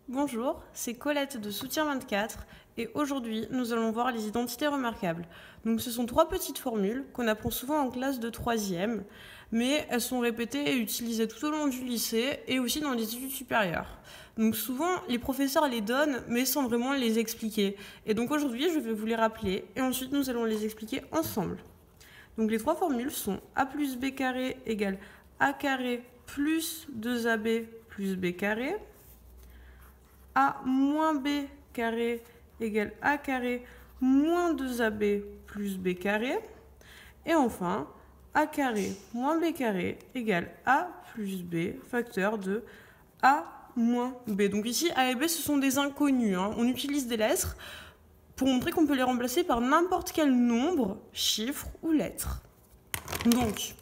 Bonjour, c'est Colette de Soutien 24 et aujourd'hui nous allons voir les identités remarquables. Donc ce sont trois petites formules qu'on apprend souvent en classe de 3e, mais elles sont répétées et utilisées tout au long du lycée et aussi dans les études supérieures. Donc souvent les professeurs les donnent mais sans vraiment les expliquer. Et donc aujourd'hui je vais vous les rappeler et ensuite nous allons les expliquer ensemble. Donc les trois formules sont a plus b carré égale a carré plus 2ab plus b carré. A moins b carré égale a carré moins 2ab plus b carré. Et enfin, a carré moins b carré égale a plus b facteur de a moins b. Donc ici, a et b, ce sont des inconnus. On utilise des lettres pour montrer qu'on peut les remplacer par n'importe quel nombre, chiffre ou lettre. Donc,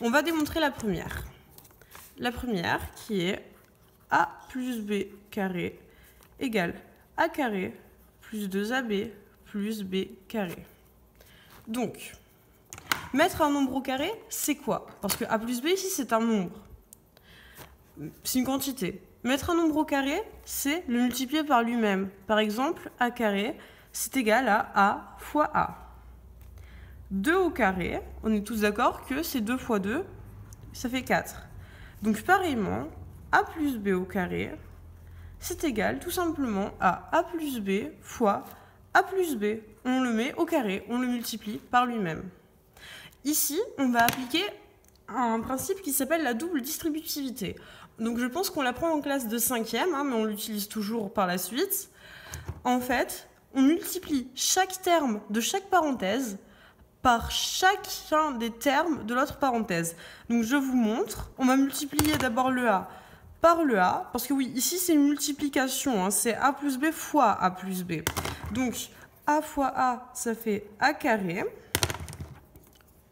on va démontrer la première. La première qui est a plus b carré égale a carré plus 2ab plus b carré. Donc, mettre un nombre au carré, c'est quoi? Parce que a plus b ici, c'est un nombre. C'est une quantité. Mettre un nombre au carré, c'est le multiplier par lui-même. Par exemple, a carré, c'est égal à a fois a. 2 au carré, on est tous d'accord que c'est 2 fois 2, ça fait 4. Donc pareillement, a plus b au carré, c'est égal tout simplement à a plus b fois a plus b. On le met au carré, on le multiplie par lui-même. Ici, on va appliquer un principe qui s'appelle la double distributivité. Donc je pense qu'on l'apprend en classe de 5e, mais on l'utilise toujours par la suite. En fait, on multiplie chaque terme de chaque parenthèse par chacun des termes de l'autre parenthèse. Donc je vous montre, on va multiplier d'abord le a par le a, parce que oui, ici c'est une multiplication, c'est a plus b fois a plus b. Donc a fois a, ça fait a carré,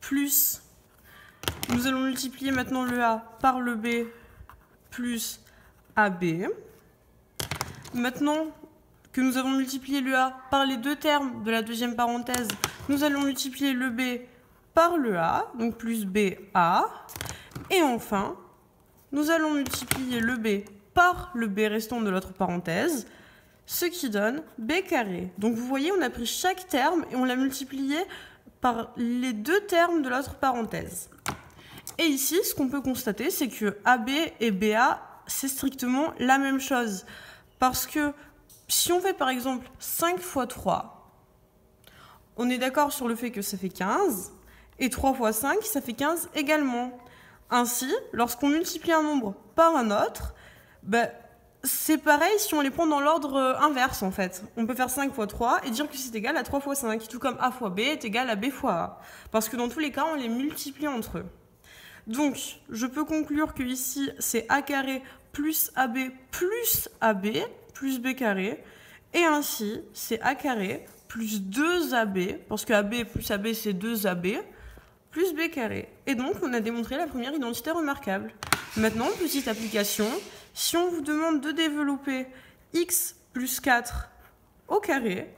plus, nous allons multiplier maintenant le a par le b, plus ab. Maintenant que nous avons multiplié le a par les deux termes de la deuxième parenthèse, nous allons multiplier le b par le a, donc plus ba. Et enfin, nous allons multiplier le b par le b restant de l'autre parenthèse, ce qui donne b carré. Donc vous voyez, on a pris chaque terme et on l'a multiplié par les deux termes de l'autre parenthèse. Et ici, ce qu'on peut constater, c'est que ab et ba, c'est strictement la même chose. Parce que si on fait par exemple 5 fois 3, on est d'accord sur le fait que ça fait 15, et 3 fois 5, ça fait 15 également. Ainsi, lorsqu'on multiplie un nombre par un autre, c'est pareil si on les prend dans l'ordre inverse en fait. On peut faire 5 fois 3 et dire que c'est égal à 3 fois 5, tout comme a fois b est égal à b fois a. Parce que dans tous les cas, on les multiplie entre eux. Donc, je peux conclure que ici, c'est a carré plus ab plus b carré. Et ainsi, c'est a carré plus 2ab, parce que ab plus ab, c'est 2ab, plus b carré. Et donc, on a démontré la première identité remarquable. Maintenant, petite application, si on vous demande de développer x plus 4 au carré,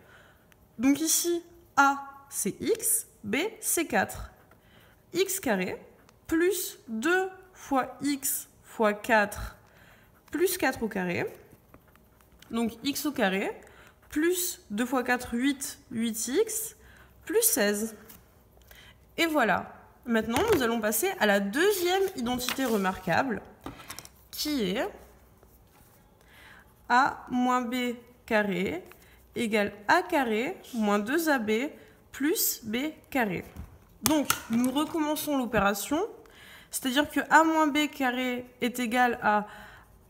donc ici, a, c'est x, b, c'est 4. X carré plus 2 fois x fois 4 plus 4 au carré. Donc x au carré plus 2 fois 4, 8, 8x plus 16. Et voilà. Maintenant, nous allons passer à la deuxième identité remarquable qui est a moins b carré égale a carré moins 2ab plus b carré. Donc, nous recommençons l'opération, c'est-à-dire que a moins b carré est égal à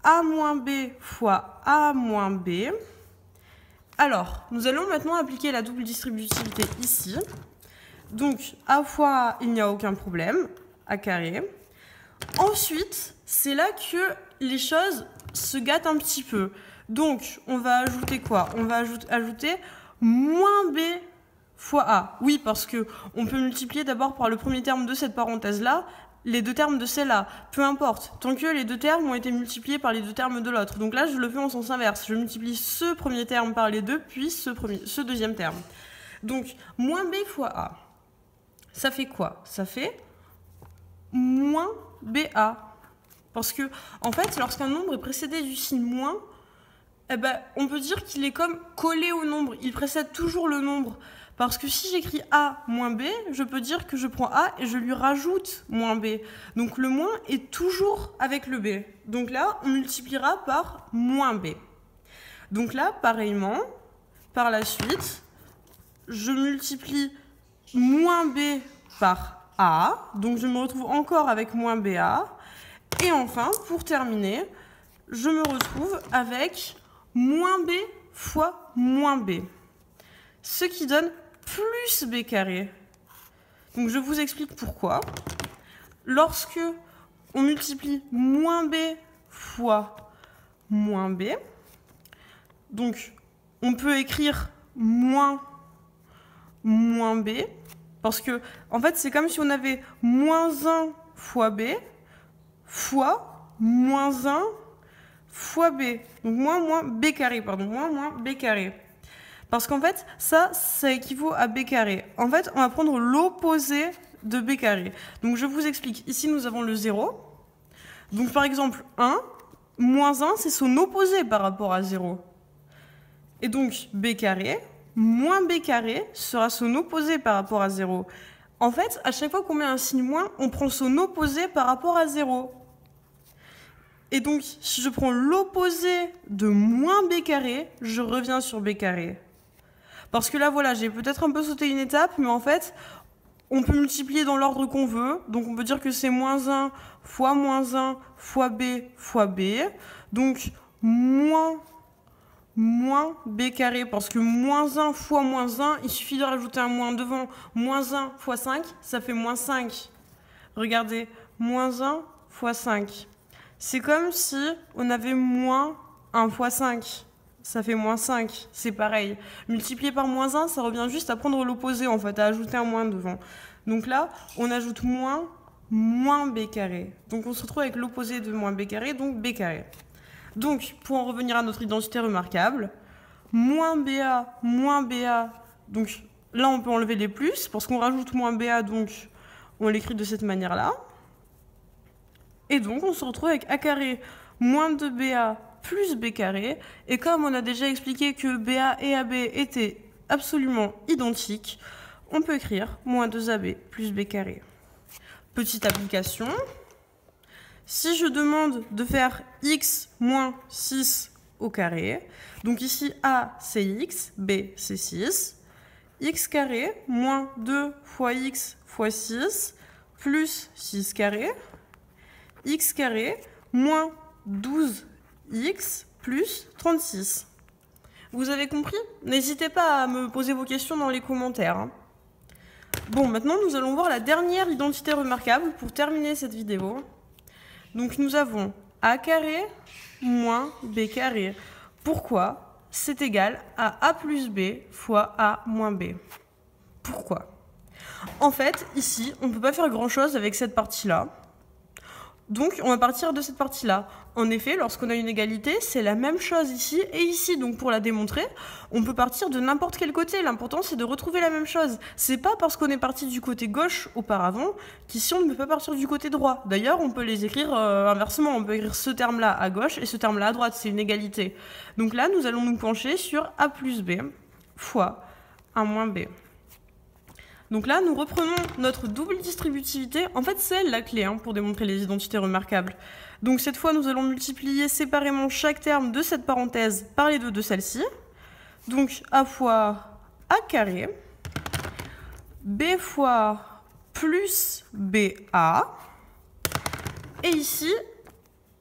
a moins b fois a moins b. Alors, nous allons maintenant appliquer la double distributivité ici. Donc, a fois a, il n'y a aucun problème, a carré. Ensuite, c'est là que les choses se gâtent un petit peu. Donc, on va ajouter quoi? On va ajouter moins b fois a. Oui, parce qu'on peut multiplier d'abord par le premier terme de cette parenthèse-là, les deux termes de celle-là. Peu importe, tant que les deux termes ont été multipliés par les deux termes de l'autre. Donc là, je le fais en sens inverse. Je multiplie ce premier terme par les deux, puis ce deuxième terme. Donc, moins b fois a. Ça fait quoi? Ça fait moins ba. Parce que, en fait, lorsqu'un nombre est précédé du signe moins, Eh ben, on peut dire qu'il est comme collé au nombre. Il précède toujours le nombre. Parce que si j'écris A moins B, je peux dire que je prends A et je lui rajoute moins B. Donc le moins est toujours avec le B. Donc là, on multipliera par moins B. Donc là, pareillement, par la suite, je multiplie moins B par A. Donc je me retrouve encore avec moins BA. Et enfin, pour terminer, je me retrouve avec moins B fois moins B. Ce qui donne plus B carré. Donc je vous explique pourquoi. Lorsque on multiplie moins B fois moins B, donc on peut écrire moins B, parce que en fait c'est comme si on avait moins 1 fois B fois moins 1 fois B. Donc moins B carré, pardon, moins B carré. Parce qu'en fait, ça équivaut à B carré. En fait, on va prendre l'opposé de B carré. Donc je vous explique. Ici, nous avons le 0. Donc par exemple, 1, moins 1, c'est son opposé par rapport à 0. Et donc B carré, moins B carré sera son opposé par rapport à 0. En fait, à chaque fois qu'on met un signe moins, on prend son opposé par rapport à 0. Et donc, si je prends l'opposé de moins B carré, je reviens sur B carré. Parce que là, voilà, j'ai peut-être un peu sauté une étape, mais en fait, on peut multiplier dans l'ordre qu'on veut. Donc, on peut dire que c'est moins 1 fois B. Donc, moins B carré, parce que moins 1 fois moins 1, il suffit de rajouter un moins devant. Moins 1 fois 5, ça fait moins 5. Regardez, moins 1 fois 5. C'est comme si on avait moins 1 fois 5. Ça fait moins 5. C'est pareil. Multiplier par moins 1, ça revient juste à prendre l'opposé, en fait, à ajouter un moins devant. Donc là, on ajoute moins B carré. Donc on se retrouve avec l'opposé de moins B carré, donc B carré. Donc, pour en revenir à notre identité remarquable, moins BA, donc là on peut enlever les plus, parce qu'on rajoute moins BA, donc on l'écrit de cette manière-là. Et donc on se retrouve avec A carré moins 2BA plus B carré. Et comme on a déjà expliqué que BA et AB étaient absolument identiques, on peut écrire moins 2AB plus B carré. Petite application. Si je demande de faire x moins 6 au carré, donc ici A c'est x, B c'est 6, x carré moins 2 fois x fois 6 plus 6 carré, x carré moins 12x plus 36. Vous avez compris? N'hésitez pas à me poser vos questions dans les commentaires. Bon, maintenant nous allons voir la dernière identité remarquable pour terminer cette vidéo. Donc nous avons A carré moins B carré. Pourquoi? C'est égal à A plus B fois A moins B. Pourquoi? En fait, ici, on ne peut pas faire grand-chose avec cette partie-là. Donc, on va partir de cette partie-là. En effet, lorsqu'on a une égalité, c'est la même chose ici et ici. Donc, pour la démontrer, on peut partir de n'importe quel côté. L'important, c'est de retrouver la même chose. C'est pas parce qu'on est parti du côté gauche auparavant qu'ici, on ne peut pas partir du côté droit. D'ailleurs, on peut les écrire inversement. On peut écrire ce terme-là à gauche et ce terme-là à droite. C'est une égalité. Donc là, nous allons nous pencher sur A plus B fois A moins B. Donc là, nous reprenons notre double distributivité. En fait, c'est la clé pour démontrer les identités remarquables. Donc cette fois, nous allons multiplier séparément chaque terme de cette parenthèse par les deux de celle-ci. Donc A fois A carré, B fois plus BA. Et ici,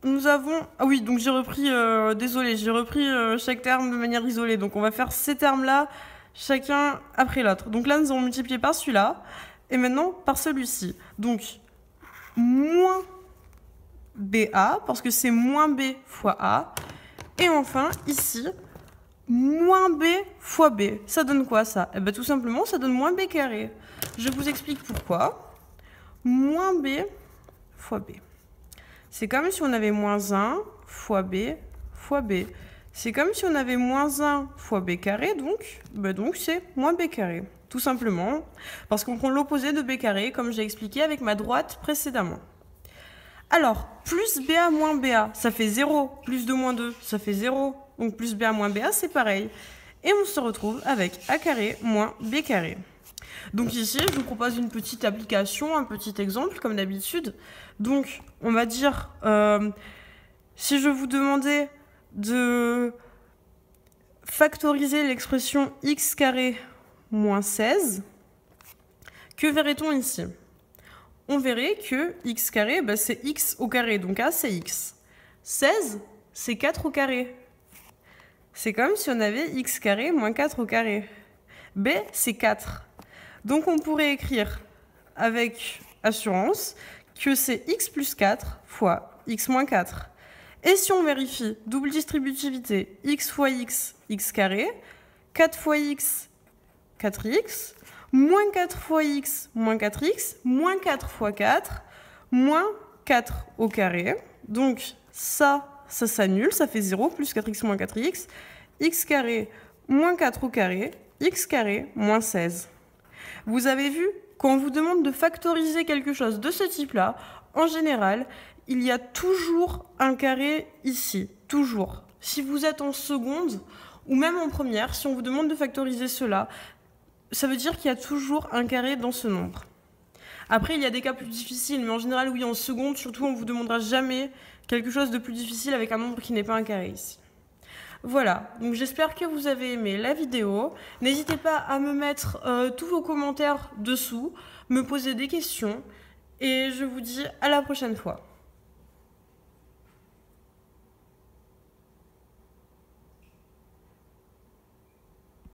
nous avons... Ah oui, donc j'ai repris... désolé, j'ai repris chaque terme de manière isolée. Donc on va faire ces termes-là chacun après l'autre. Donc là, nous allons multiplier par celui-là, et maintenant par celui-ci. Donc, moins BA, parce que c'est moins B fois A. Et enfin, ici, moins B fois B. Ça donne quoi, ça? Eh bien, tout simplement, ça donne moins B carré. Je vous explique pourquoi. Moins B fois B. C'est comme si on avait moins 1 fois B fois B. C'est comme si on avait moins 1 fois B carré, donc c'est moins B carré, tout simplement, parce qu'on prend l'opposé de B carré, comme j'ai expliqué avec ma droite précédemment. Alors, plus BA moins BA, ça fait 0. Plus 2 moins 2, ça fait 0. Donc plus BA moins BA, c'est pareil. Et on se retrouve avec A carré moins B carré. Donc ici, je vous propose une petite application, un petit exemple, comme d'habitude. Donc, on va dire, si je vous demandais de factoriser l'expression x carré moins 16, que verrait-on ici? On verrait que x carré, bah, c'est x au carré, donc A, c'est x. 16, c'est 4 au carré. C'est comme si on avait x carré moins 4 au carré. B, c'est 4. Donc on pourrait écrire avec assurance que c'est x plus 4 fois x moins 4. Et si on vérifie, double distributivité, x fois x, x carré, 4 fois x, 4x, moins 4 fois x, moins 4x, moins 4 fois 4, moins 4 au carré. Donc ça s'annule, ça fait 0, plus 4x moins 4x, x carré moins 4 au carré, x carré moins 16. Vous avez vu, quand on vous demande de factoriser quelque chose de ce type-là, en général, il y a toujours un carré ici, toujours. Si vous êtes en seconde, ou même en première, si on vous demande de factoriser cela, ça veut dire qu'il y a toujours un carré dans ce nombre. Après, il y a des cas plus difficiles, mais en général, oui, en seconde, surtout, on ne vous demandera jamais quelque chose de plus difficile avec un nombre qui n'est pas un carré ici. Voilà, donc j'espère que vous avez aimé la vidéo. N'hésitez pas à me mettre tous vos commentaires dessous, me poser des questions, et je vous dis à la prochaine fois.